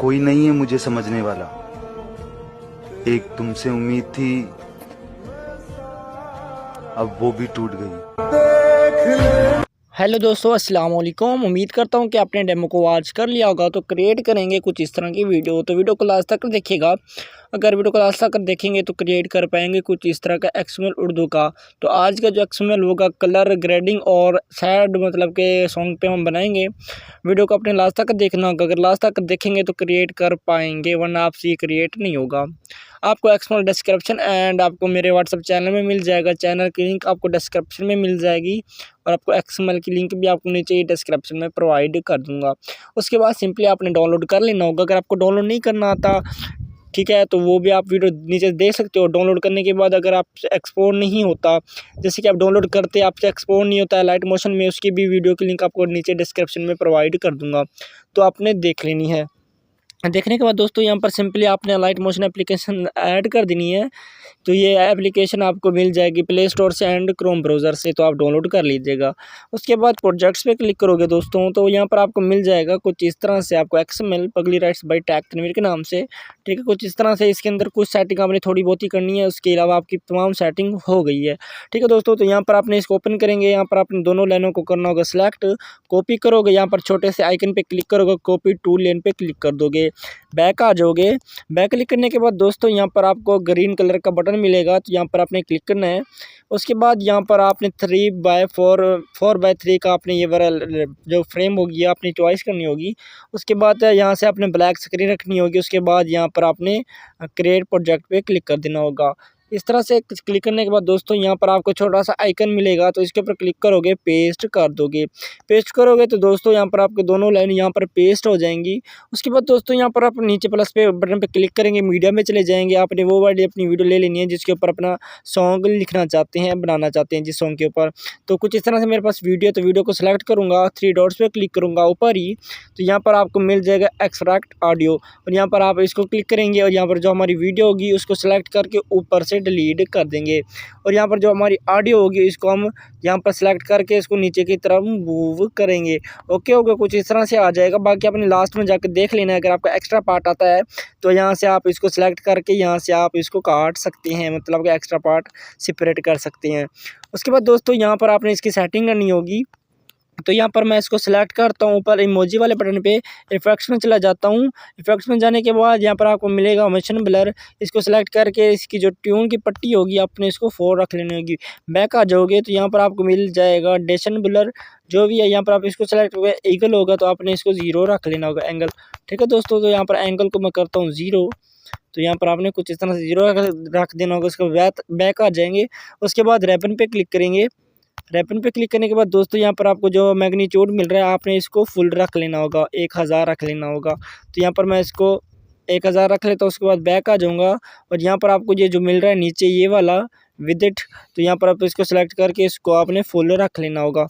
कोई नहीं है मुझे समझने वाला। एक तुमसे उम्मीद थी, अब वो भी टूट गई। हेलो दोस्तों, अस्सलाम वालेकुम। उम्मीद करता हूँ कि आपने डेमो को वॉच कर लिया होगा। तो क्रिएट करेंगे कुछ इस तरह की वीडियो, तो वीडियो को लास्ट तक देखिएगा। अगर वीडियो को लास्ट तक देखेंगे तो क्रिएट कर पाएंगे कुछ इस तरह का एक्सएमएल उर्दू का। तो आज का जो एक्सएमएल होगा कलर ग्रेडिंग और सैड मतलब के सॉन्ग पे हम बनाएंगे। वीडियो को अपने लास्ट तक देखना होगा। अगर लास्ट तक देखेंगे तो क्रिएट कर पाएंगे, वरना आपसे ये क्रिएट नहीं होगा। आपको एक्सएमएल डिस्क्रिप्शन एंड आपको मेरे व्हाट्सएप चैनल में मिल जाएगा। चैनल की लिंक आपको डिस्क्रिप्शन में मिल जाएगी और आपको एक्सएमएल की लिंक भी आपको नीचे डिस्क्रिप्शन में प्रोवाइड कर दूंगा। उसके बाद सिंपली आपने डाउनलोड कर लेना होगा। अगर आपको डाउनलोड नहीं करना आता, ठीक है, तो वो भी आप वीडियो नीचे देख सकते हो। डाउनलोड करने के बाद अगर आपसे एक्सपोर्ट नहीं होता, जैसे कि आप डाउनलोड करते आपसे एक्सपोर्ट नहीं होता है लाइट मोशन में, उसकी भी वीडियो की लिंक आपको नीचे डिस्क्रिप्शन में प्रोवाइड कर दूंगा, तो आपने देख लेनी है। देखने के बाद दोस्तों यहाँ पर सिंपली आपने लाइट मोशन एप्लीकेशन ऐड कर देनी है। तो ये एप्लीकेशन आपको मिल जाएगी प्ले स्टोर से एंड क्रोम ब्राउज़र से, तो आप डाउनलोड कर लीजिएगा। उसके बाद प्रोजेक्ट्स पे क्लिक करोगे दोस्तों, तो यहाँ पर आपको मिल जाएगा कुछ इस तरह से, आपको एक्सएमएल पगली राइट्स बाय टैग तनवीर के नाम से, ठीक है। कुछ इस तरह से इसके अंदर कुछ सेटिंग आपने थोड़ी बहुत ही करनी है, उसके अलावा आपकी तमाम सेटिंग हो गई है, ठीक है दोस्तों। तो यहाँ पर आपने इसको ओपन करेंगे। यहाँ पर आपने दोनों लाइनों को करना होगा सिलेक्ट, कॉपी करोगे, यहाँ पर छोटे से आइकन पे क्लिक करोगे, कॉपी टू लेन पे क्लिक कर दोगे, बैक आ जाओगे। बैक क्लिक करने के बाद दोस्तों यहाँ पर आपको ग्रीन कलर का बटन मिलेगा, तो यहाँ पर आपने क्लिक करना है। उसके बाद यहाँ पर आपने 4x3 का आपने ये वाला जो फ्रेम होगी आपने चॉइस करनी होगी। उसके बाद यहाँ से आपने ब्लैक स्क्रीन रखनी होगी। उसके बाद यहाँ पर आपने क्रिएट प्रोजेक्ट पे क्लिक कर देना होगा। इस तरह से क्लिक करने के बाद दोस्तों यहाँ पर आपको छोटा सा आइकन मिलेगा, तो इसके ऊपर क्लिक करोगे, पेस्ट कर दोगे। पेस्ट करोगे तो दोस्तों यहाँ पर आपके दोनों लाइन यहाँ पर पेस्ट हो जाएंगी। उसके बाद दोस्तों यहाँ पर आप नीचे प्लस पे बटन पे क्लिक करेंगे, मीडिया में चले जाएंगे। आपने वो वाली अपनी वीडियो ले लेनी है जिसके ऊपर अपना सॉन्ग लिखना चाहते हैं, बनाना चाहते हैं जिस सॉन्ग के ऊपर। तो कुछ इस तरह से मेरे पास वीडियो, तो वीडियो को सिलेक्ट करूँगा, 3 डॉट्स पे क्लिक करूँगा ऊपर ही, तो यहाँ पर आपको मिल जाएगा एक्सट्रैक्ट ऑडियो, और यहाँ पर आप इसको क्लिक करेंगे और यहाँ पर जो हमारी वीडियो होगी उसको सिलेक्ट करके ऊपर से डिलीट कर देंगे। और यहाँ पर जो हमारी ऑडियो होगी इसको हम यहाँ पर सिलेक्ट करके इसको नीचे की तरफ मूव करेंगे। ओके हो गया, कुछ इस तरह से आ जाएगा। बाकी अपने लास्ट में जाकर देख लेना है। अगर आपका एक्स्ट्रा पार्ट आता है तो यहाँ से आप इसको सिलेक्ट करके यहाँ से आप इसको काट सकते हैं, मतलब कि एक्स्ट्रा पार्ट सेपरेट कर सकते हैं। उसके बाद दोस्तों यहाँ पर आपने इसकी सेटिंग करनी होगी। तो यहाँ पर मैं इसको सिलेक्ट करता हूँ, ऊपर इमोजी वाले बटन पे इफेक्ट्स में चला जाता हूँ। इफेक्ट्स में जाने के बाद यहाँ पर आपको मिलेगा मोशन ब्लर, इसको सिलेक्ट करके इसकी जो ट्यून की पट्टी होगी आपने इसको 4 रख लेनी होगी। बैक आ जाओगे तो यहाँ पर आपको मिल जाएगा डेशन ब्लर, जो भी है यहाँ पर आप इसको सिलेक्ट होगा। एंगल होगा तो आपने इसको 0 रख लेना होगा, एंगल, ठीक है दोस्तों। तो यहाँ पर एंगल को मैं करता हूँ 0, तो यहाँ पर आपने कुछ इस तरह से 0 रख देना होगा। उसके बाद बैक आ जाएंगे। उसके बाद रैपन पे क्लिक करेंगे। रैपन पे क्लिक करने के बाद दोस्तों यहाँ पर आपको जो मैग्नीट्यूड मिल रहा है आपने इसको फुल रख लेना होगा, 1000 रख लेना होगा। तो यहाँ पर मैं इसको 1000 रख लेता हूँ। उसके बाद बैक आ जाऊँगा और यहाँ पर आपको ये जो मिल रहा है नीचे ये वाला विदिट, तो यहाँ पर आप इसको सेलेक्ट करके इसको आपने फुल रख लेना होगा,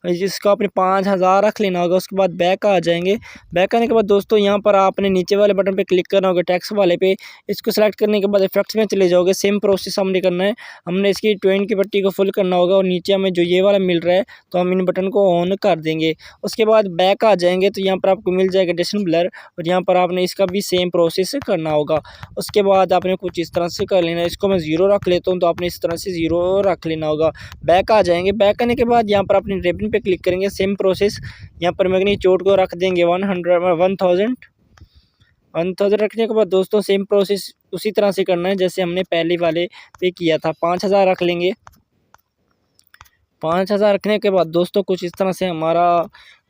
जिसको आपने 5000 रख लेना होगा। उसके बाद बैक आ जाएंगे। बैक आने के बाद दोस्तों यहाँ पर आपने नीचे वाले बटन पे क्लिक करना होगा, टैक्स वाले पे। इसको सेलेक्ट करने के बाद इफेक्ट्स में चले जाओगे। सेम प्रोसेस हमने करना है, हमने इसकी ट्वेन की पट्टी को फुल करना होगा और नीचे हमें जो ये वाला मिल रहा है तो हम इन बटन को ऑन कर देंगे। उसके बाद बैक आ जाएंगे तो यहाँ पर आपको मिल जाएगा डिस्टेंस ब्लर, और यहाँ पर आपने इसका भी सेम प्रोसेस करना होगा। उसके बाद आपने कुछ इस तरह से कर लेना है। इसको मैं 0 रख लेता हूँ, तो आपने इस तरह से 0 रख लेना होगा। बैक आ जाएंगे। बैक आने के बाद यहाँ पर अपने रिबन पे क्लिक करेंगे। सेम प्रोसेस, यहाँ पर मैग्नीट्यूड को रख देंगे 1000 रखने के बाद दोस्तों सेम प्रोसेस उसी तरह से करना है जैसे हमने पहले वाले पे किया था। 5000 रख लेंगे। 5000 रखने के बाद दोस्तों कुछ इस तरह से हमारा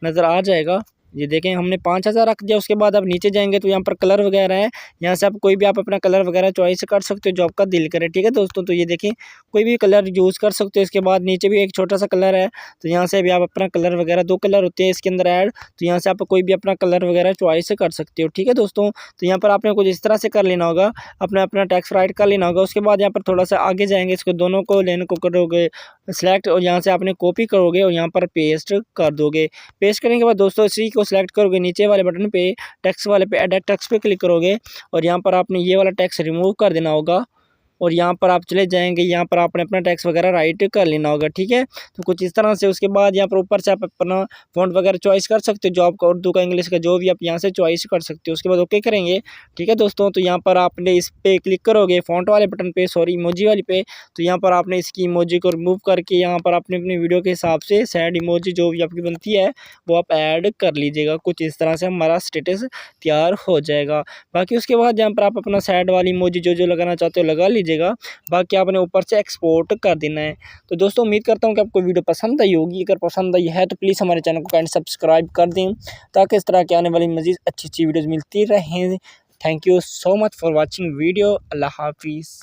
नज़र आ जाएगा। ये देखें हमने 5000 रख दिया। उसके बाद आप नीचे जाएंगे तो यहाँ पर कलर वगैरह है, यहाँ से आप कोई भी आप अपना कलर वगैरह चॉइस कर सकते हो जो आपका दिल करे, ठीक है दोस्तों। तो ये देखें कोई भी कलर यूज़ कर सकते हो। इसके बाद नीचे भी एक छोटा सा कलर है, तो यहाँ से भी आप अपना कलर वगैरह, 2 कलर होते हैं इसके अंदर ऐड, तो यहाँ से आप कोई भी अपना कलर वगैरह चॉइस कर सकते हो, ठीक है दोस्तों। तो यहाँ पर आपने कुछ इस तरह से कर लेना होगा, अपना टेक्स्ट राइट कर लेना होगा। उसके बाद यहाँ पर थोड़ा सा आगे जाएंगे, इसको दोनों को लेने को करोगे सिलेक्ट, और यहाँ से आपने कॉपी करोगे और यहाँ पर पेस्ट कर दोगे। पेस्ट करने के बाद दोस्तों इसी को सिलेक्ट करोगे, नीचे वाले बटन पे टेक्स्ट वाले पे एडिट टेक्स्ट पे क्लिक करोगे और यहाँ पर आपने ये वाला टेक्स्ट रिमूव कर देना होगा। और यहाँ पर आप चले जाएंगे, यहाँ पर आपने अपना टैक्स वगैरह राइट कर लेना होगा, ठीक है। तो कुछ इस तरह से उसके बाद यहाँ पर ऊपर से आप अपना फ़ॉन्ट वगैरह चॉइस कर सकते हो, जो आपका उर्दू का, इंग्लिश का, जो भी आप यहाँ से चॉइस कर सकते हो। उसके बाद ओके करेंगे, ठीक है दोस्तों। तो यहाँ पर आपने इस पे क्लिक करोगे फ़ॉन्ट वाले बटन पे, सॉरी इमोजी वाली पे। तो यहाँ पर आपने इसकी इमोजी को रिमूव करके यहाँ पर आपने अपनी वीडियो के हिसाब से सैड इमोजी जो भी आपकी बनती है वो आप ऐड कर लीजिएगा। कुछ इस तरह से हमारा स्टेटस तैयार हो जाएगा। बाकी उसके बाद यहाँ पर आप अपना सैड वाली इमोजी जो जो लगाना चाहते हो लगा लीजिएगा। बाकी आपने ऊपर से एक्सपोर्ट कर देना है। तो दोस्तों उम्मीद करता हूँ कि आपको वीडियो पसंद आई होगी। अगर पसंद आई है तो प्लीज़ हमारे चैनल को काइंड सब्सक्राइब कर दें, ताकि इस तरह की आने वाली मज़ीद अच्छी अच्छी वीडियोज़ मिलती रहें। Thank you so much for watching video. अल्लाह हाफिज़।